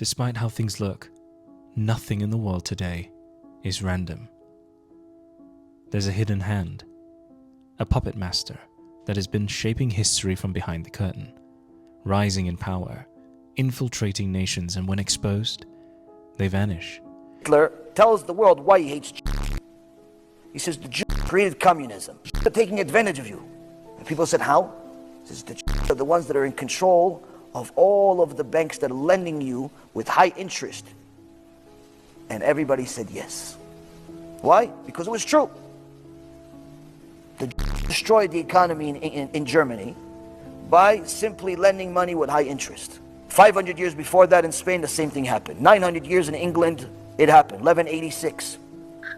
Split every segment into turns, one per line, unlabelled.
Despite how things look, nothing in the world today is random. There's a hidden hand, a puppet master that has been shaping history from behind the curtain, rising in power, infiltrating nations, and when exposed, they vanish.
Hitler tells the world why he hates Jews. He says the Jews created communism. They're taking advantage of you. And people said, how? He says the Jews are the ones that are in control of all of the banks that are lending you with high interest. And everybody said yes. Why? Because it was true. The Jews destroyed the economy in Germany by simply lending money with high interest. 500 years before that in Spain, the same thing happened. 900 years in England, it happened. 1186.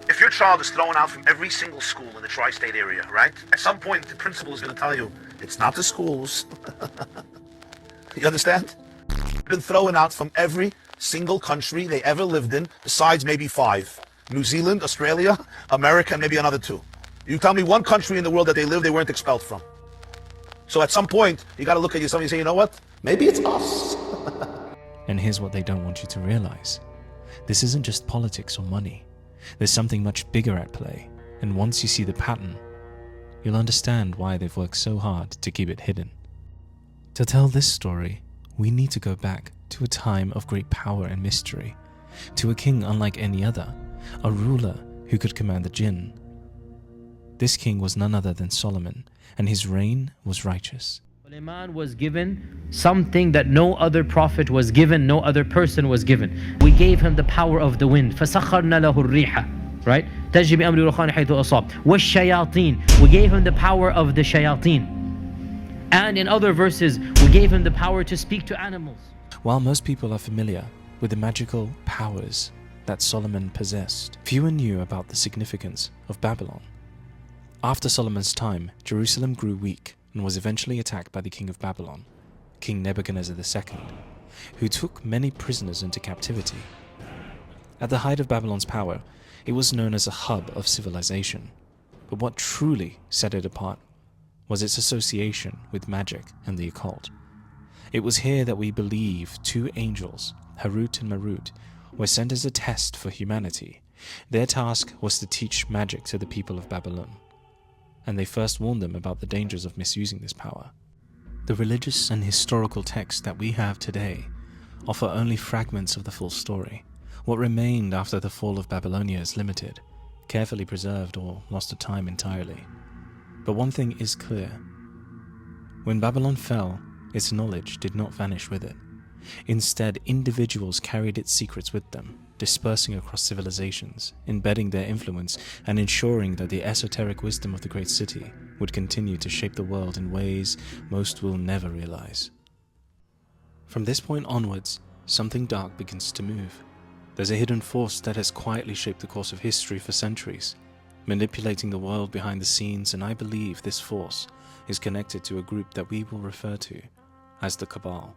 If your child is thrown out from every single school in the tri-state area, right? At some point, the principal is going to tell you, it's not the schools. You understand? Been thrown out from every single country they ever lived in, besides maybe 5. New Zealand, Australia, America, and maybe another 2. You tell me one country in the world that they lived, they weren't expelled from. So at some point, you got to look at yourself and say, you know what? Maybe it's us.
And here's what they don't want you to realize. This isn't just politics or money. There's something much bigger at play. And once you see the pattern, you'll understand why they've worked so hard to keep it hidden. To tell this story, we need to go back to a time of great power and mystery, to a king unlike any other, a ruler who could command the jinn. This king was none other than Solomon, and his reign was righteous.
Suleiman was given something that no other prophet was given, no other person was given. We gave him the power of the wind. فَسَخَّرْنَا لَهُ الرِّيحَ, right? تَجْرِي بِأَمْرِ رُخَانِ حَيْثُ أَصَابَ. وَالشَّيَاطِينَ. We gave him the power of the shayateen. And in other verses, we gave him the power to speak to animals.
While most people are familiar with the magical powers that Solomon possessed, fewer knew about the significance of Babylon. After Solomon's time, Jerusalem grew weak and was eventually attacked by the king of Babylon, King Nebuchadnezzar II, who took many prisoners into captivity. At the height of Babylon's power, it was known as a hub of civilization. But what truly set it apart was its association with magic and the occult. It was here that we believe 2 angels, Harut and Marut, were sent as a test for humanity. Their task was to teach magic to the people of Babylon, and they first warned them about the dangers of misusing this power. The religious and historical texts that we have today offer only fragments of the full story. What remained after the fall of Babylonia is limited, carefully preserved, or lost to time entirely. But one thing is clear. When Babylon fell, its knowledge did not vanish with it. Instead, individuals carried its secrets with them, dispersing across civilizations, embedding their influence, and ensuring that the esoteric wisdom of the great city would continue to shape the world in ways most will never realize. From this point onwards, something dark begins to move. There's a hidden force that has quietly shaped the course of history for centuries, manipulating the world behind the scenes, and I believe this force is connected to a group that we will refer to as the Cabal.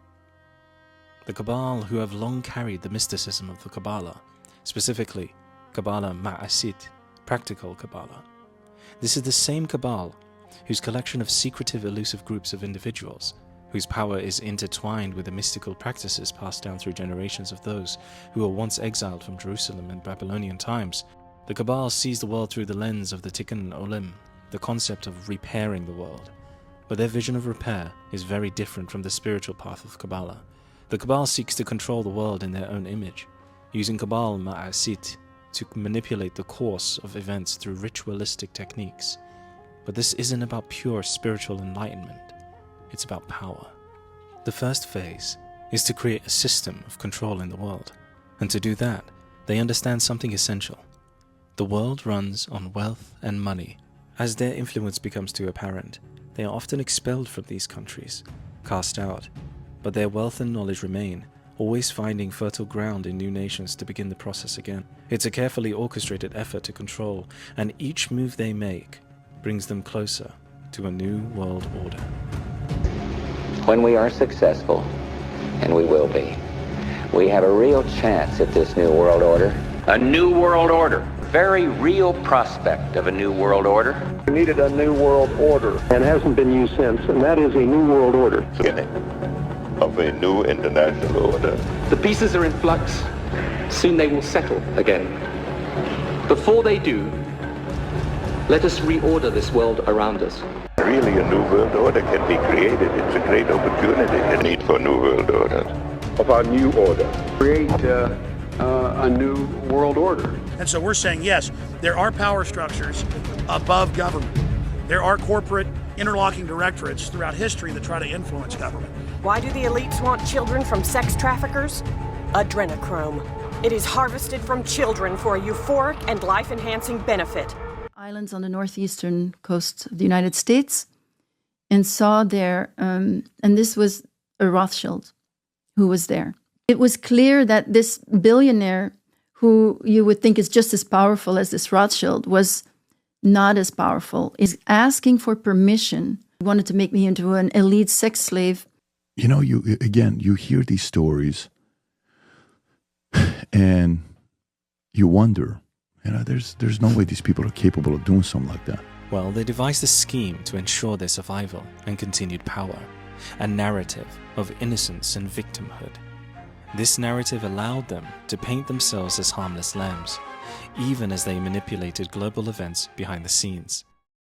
The Cabal, who have long carried the mysticism of the Kabbalah, specifically Kabbalah Ma'asit, practical Kabbalah. This is the same Cabal whose collection of secretive, elusive groups of individuals, whose power is intertwined with the mystical practices passed down through generations of those who were once exiled from Jerusalem in Babylonian times. The Cabal sees the world through the lens of the Tikkun Olam, the concept of repairing the world. But their vision of repair is very different from the spiritual path of Kabbalah. The Cabal seeks to control the world in their own image, using Kabbal Ma'asit to manipulate the course of events through ritualistic techniques. But this isn't about pure spiritual enlightenment, it's about power. The first phase is to create a system of control in the world, and to do that, they understand something essential. The world runs on wealth and money. As their influence becomes too apparent, they are often expelled from these countries, cast out. But their wealth and knowledge remain, always finding fertile ground in new nations to begin the process again. It's a carefully orchestrated effort to control, and each move they make brings them closer to a new world order.
When we are successful, and we will be, we have a real chance at this new world order. A new world order. Very real prospect of a new world order.
We needed a new world order, and hasn't been used since, and that is a new world order.
Beginning of
of a new international order.
The pieces are in flux. Soon they will settle again. Before they do, let us reorder this world around us.
Really, a new world order can be created. It's a great opportunity. The need for a new world order.
Of our new order. Create a new world order.
And so we're saying, yes, there are power structures above government. There are corporate interlocking directorates throughout history that try to influence government.
Why do the elites want children from sex traffickers? Adrenochrome. It is harvested from children for a euphoric and life-enhancing benefit.
Islands on the northeastern coast of the United States, and saw there, and this was a Rothschild who was there. It was clear that this billionaire, who you would think is just as powerful as this Rothschild, was not as powerful, is asking for permission. He wanted to make me into an elite sex slave.
You know, you hear these stories and you wonder, there's no way these people are capable of doing something like that.
Well, they devised a scheme to ensure their survival and continued power, a narrative of innocence and victimhood. This narrative allowed them to paint themselves as harmless lambs, even as they manipulated global events behind the scenes.